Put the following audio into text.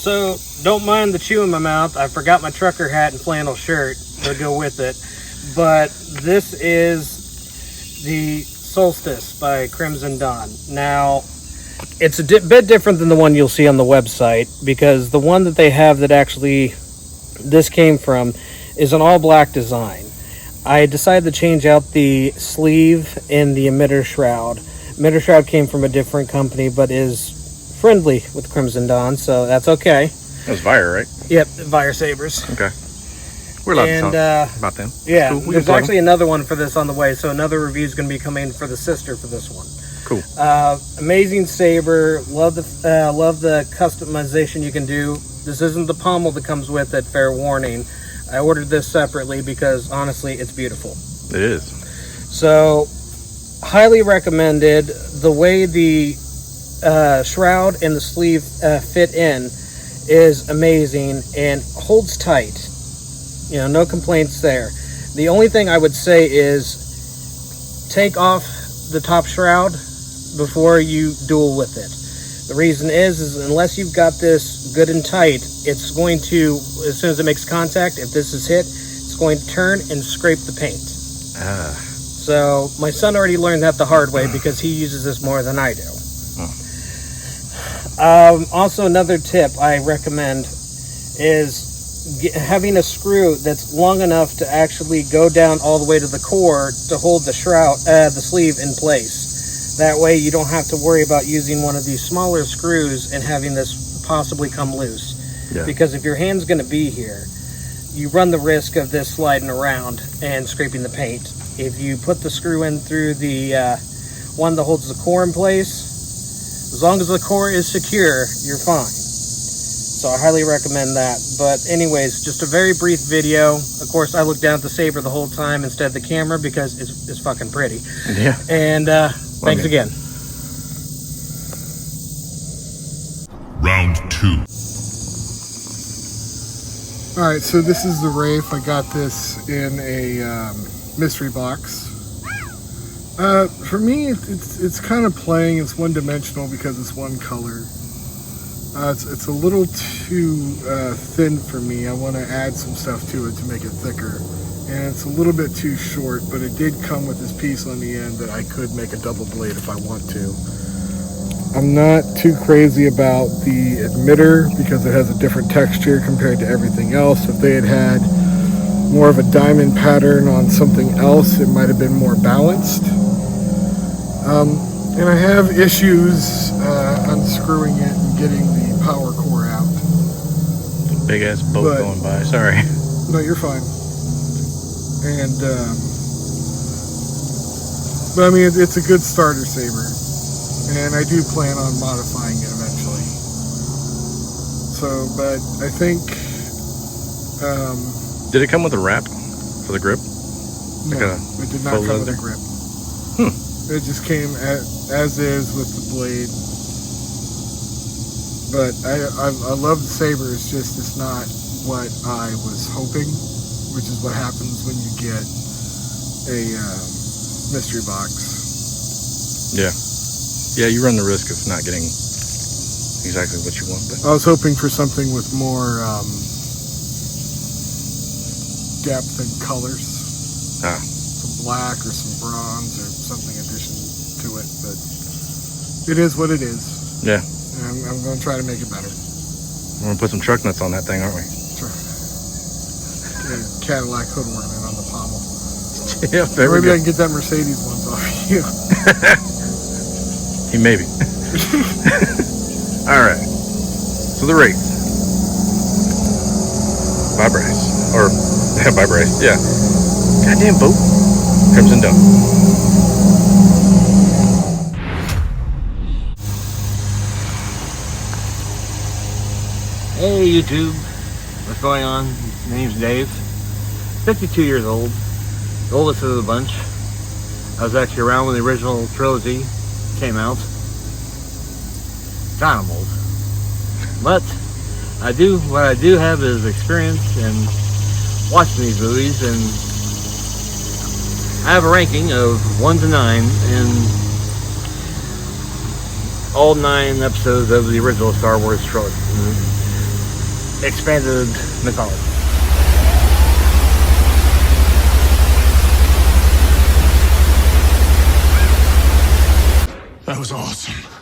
So don't mind the chew in my mouth. I forgot my trucker hat and flannel shirt to go with it. But this is the Solstice by Crimson Dawn. Now, it's a bit different than the one you'll see on the website, because the one that they have that actually this came from is an all-black design. I decided to change out the sleeve in the emitter shroud. Emitter shroud came from a different company, but is friendly with Crimson Dawn, so that's okay. That was Vire, right? Yep, Vire sabers. Okay. We're allowed to talk about them. Yeah, cool. There's actually another one for this on the way, so another review is going to be coming for the sister for this one. Cool. Amazing saber. Love the customization you can do. This isn't the pommel that comes with it, fair warning. I ordered this separately because honestly it's beautiful. It is. So highly recommended. The way the shroud and the sleeve fit in is amazing and holds tight. You know, no complaints there. The only thing I would say is take off the top shroud before you duel with it. The reason is unless you've got this good and tight, it's going to, as soon as it makes contact, if this is hit, it's going to turn and scrape the paint. So my son already learned that the hard way because he uses this more than I do. Also, another tip I recommend is having a screw that's long enough to actually go down all the way to the core to hold the shroud, the sleeve in place. That way you don't have to worry about using one of these smaller screws and having this possibly come loose. Yeah. Because if your hand's going to be here, you run the risk of this sliding around and scraping the paint. If you put the screw in through the one that holds the core in place, as long as the core is secure, you're fine. So I highly recommend that. But anyways, just a very brief video. Of course, I looked down at the saber the whole time instead of the camera because it's fucking pretty. Yeah. And thanks again. Round 2. Alright, so this is the Wraith. I got this in a mystery box. For me, it's kind of plain. It's one-dimensional because it's one color. It's a little too thin for me. I want to add some stuff to it to make it thicker. And it's a little bit too short, but it did come with this piece on the end that I could make a double blade if I want to. I'm not too crazy about the emitter because it has a different texture compared to everything else. If they had had more of a diamond pattern on something else, it might have been more balanced. And I have issues unscrewing it and getting the power core out. Big ass boat going by. Sorry. No, you're fine. And but I mean, it's a good starter saber, and I do plan on modifying it eventually. So, but I think did it come with a wrap for the grip? No, it did not come with a grip. It just came as is with the blade. But I love the saber. It's just it's not what I was hoping, which is what happens when you get a mystery box. Yeah. Yeah, you run the risk of not getting exactly what you want. But I was hoping for something with more depth and colors. Some black or some bronze or something addition to it, but it is what it is. Yeah. And I'm going to try to make it better. We're going to put some truck nuts on that thing, aren't we? Sure. Cadillac hood ornament on the pommel. Yeah, there we go. Maybe I can get that Mercedes ones off of you. Maybe. All right. So the Wraith. By Brice. Or, by Brice. Yeah. Goddamn boat. Crimson Dawn. Hey YouTube, what's going on? My name's Dave, 52 years old, the oldest of the bunch. I was actually around when the original trilogy came out. God, I'm old. But what I do have is experience in watching these movies, and I have a ranking of 1 to 9 in all 9 episodes of the original Star Wars trilogy. expanded mythology. That was awesome.